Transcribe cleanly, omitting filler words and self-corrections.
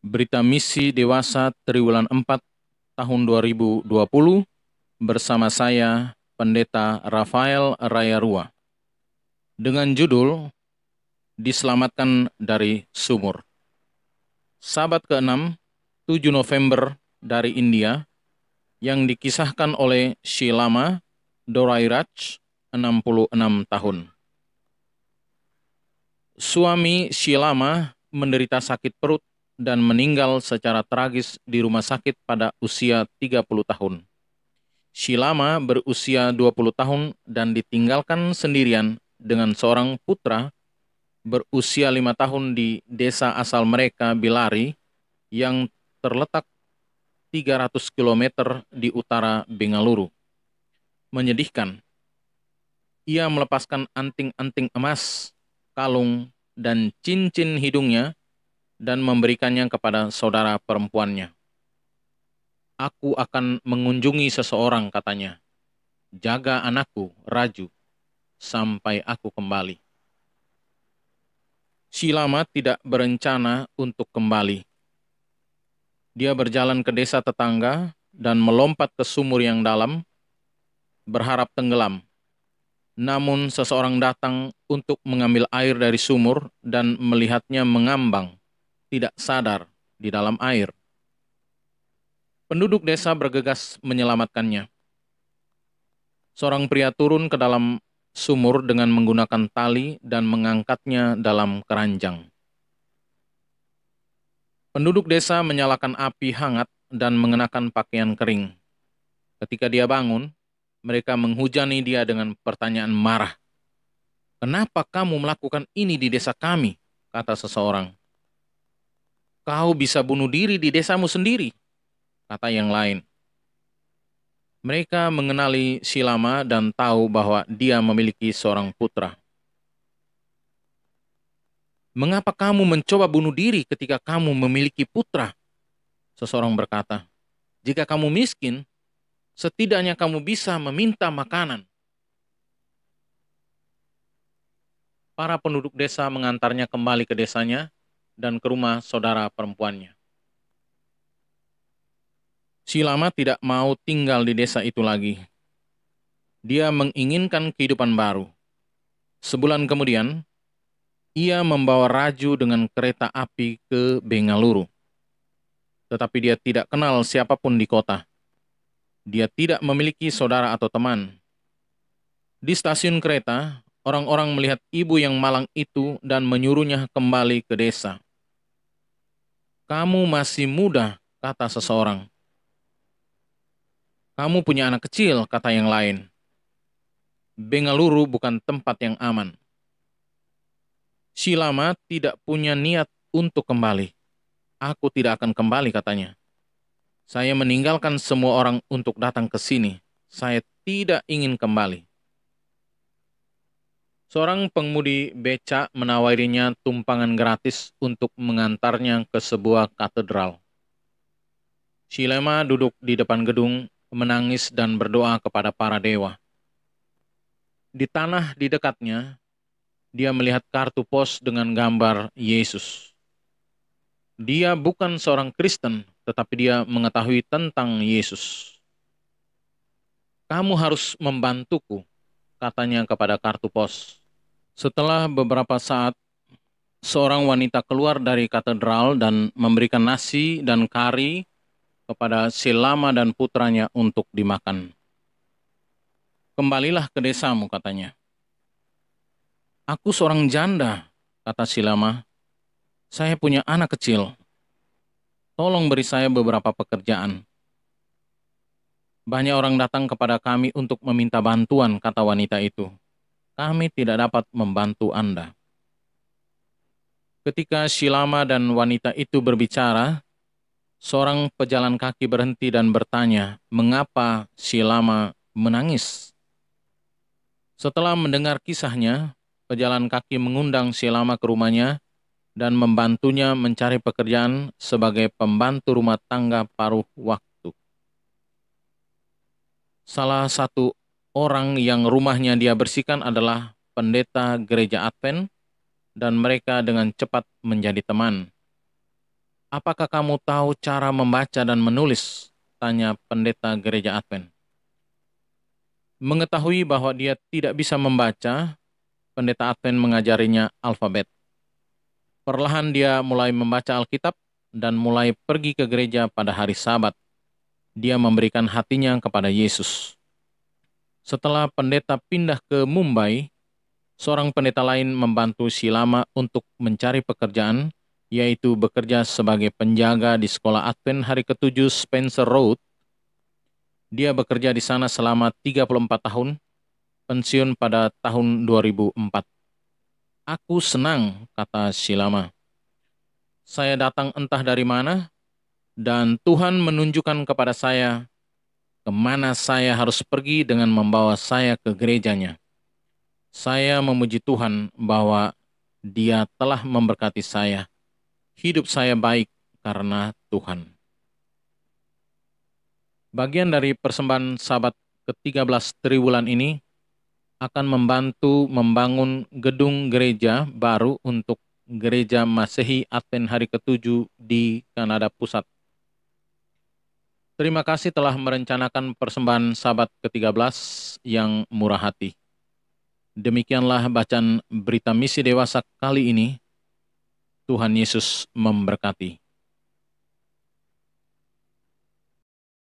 Berita Misi Dewasa Triwulan 4 tahun 2020 bersama saya, Pendeta Rafael Rayarua, dengan judul Diselamatkan dari Sumur. Sabat ke-6, 7 November dari India, yang dikisahkan oleh Shilama Dorairaj, 66 tahun. Suami Shilama menderita sakit perut dan meninggal secara tragis di rumah sakit pada usia 30 tahun. Shilama berusia 20 tahun dan ditinggalkan sendirian dengan seorang putra berusia 5 tahun di desa asal mereka, Bilari, yang terletak 300 km di utara Bengaluru. Menyedihkan, ia melepaskan anting-anting emas, kalung, dan cincin hidungnya dan memberikannya kepada saudara perempuannya. Aku akan mengunjungi seseorang, katanya. Jaga anakku, Raju, sampai aku kembali. Shilama tidak berencana untuk kembali. Dia berjalan ke desa tetangga dan melompat ke sumur yang dalam, berharap tenggelam. Namun seseorang datang untuk mengambil air dari sumur dan melihatnya mengambang, tidak sadar di dalam air. Penduduk desa bergegas menyelamatkannya. Seorang pria turun ke dalam sumur dengan menggunakan tali dan mengangkatnya dalam keranjang. Penduduk desa menyalakan api hangat dan mengenakan pakaian kering. Ketika dia bangun, mereka menghujani dia dengan pertanyaan marah. "Kenapa kamu melakukan ini di desa kami?" kata seseorang. "Kau bisa bunuh diri di desamu sendiri," kata yang lain. Mereka mengenali Shilama dan tahu bahwa dia memiliki seorang putra. "Mengapa kamu mencoba bunuh diri ketika kamu memiliki putra?" Seseorang berkata. "Jika kamu miskin, setidaknya kamu bisa meminta makanan." Para penduduk desa mengantarnya kembali ke desanya dan ke rumah saudara perempuannya. Shilama tidak mau tinggal di desa itu lagi. Dia menginginkan kehidupan baru. Sebulan kemudian, ia membawa Raju dengan kereta api ke Bengaluru. Tetapi dia tidak kenal siapapun di kota. Dia tidak memiliki saudara atau teman. Di stasiun kereta, orang-orang melihat ibu yang malang itu dan menyuruhnya kembali ke desa. "Kamu masih muda," kata seseorang. "Kamu punya anak kecil," kata yang lain. "Bengaluru bukan tempat yang aman." Shilama tidak punya niat untuk kembali. "Aku tidak akan kembali," katanya. "Saya meninggalkan semua orang untuk datang ke sini. Saya tidak ingin kembali." Seorang pengemudi becak menawarinya tumpangan gratis untuk mengantarnya ke sebuah katedral. Shilama duduk di depan gedung, menangis dan berdoa kepada para dewa. Di tanah di dekatnya, dia melihat kartu pos dengan gambar Yesus. Dia bukan seorang Kristen, tetapi dia mengetahui tentang Yesus. "Kamu harus membantuku," katanya kepada kartu pos. Setelah beberapa saat, seorang wanita keluar dari katedral dan memberikan nasi dan kari kepada Shilama dan putranya untuk dimakan. "Kembalilah ke desamu," katanya. "Aku seorang janda," kata Shilama. "Saya punya anak kecil. Tolong beri saya beberapa pekerjaan." "Banyak orang datang kepada kami untuk meminta bantuan," kata wanita itu. "Kami tidak dapat membantu Anda." Ketika Shilama dan wanita itu berbicara, seorang pejalan kaki berhenti dan bertanya, mengapa Shilama menangis. Setelah mendengar kisahnya, pejalan kaki mengundang Shilama ke rumahnya dan membantunya mencari pekerjaan sebagai pembantu rumah tangga paruh waktu. Salah satu orang yang rumahnya dia bersihkan adalah pendeta gereja Advent, dan mereka dengan cepat menjadi teman. Apakah kamu tahu cara membaca dan menulis? Tanya pendeta gereja Advent. Mengetahui bahwa dia tidak bisa membaca, pendeta Advent mengajarinya alfabet. Perlahan dia mulai membaca Alkitab dan mulai pergi ke gereja pada hari Sabat. Dia memberikan hatinya kepada Yesus. Setelah pendeta pindah ke Mumbai, seorang pendeta lain membantu Shilama untuk mencari pekerjaan, yaitu bekerja sebagai penjaga di sekolah Advent hari ke-7 Spencer Road. Dia bekerja di sana selama 34 tahun, pensiun pada tahun 2004. Aku senang, kata Shilama. Saya datang entah dari mana, dan Tuhan menunjukkan kepada saya kemana saya harus pergi dengan membawa saya ke gerejanya. Saya memuji Tuhan bahwa Dia telah memberkati saya. Hidup saya baik karena Tuhan. Bagian dari persembahan Sabat ke-13 Triwulan ini akan membantu membangun gedung gereja baru untuk Gereja Masehi Advent hari ke-7 di Kanada Pusat. Terima kasih telah merencanakan persembahan Sabat ke-13 yang murah hati. Demikianlah bacaan berita misi dewasa kali ini. Tuhan Yesus memberkati.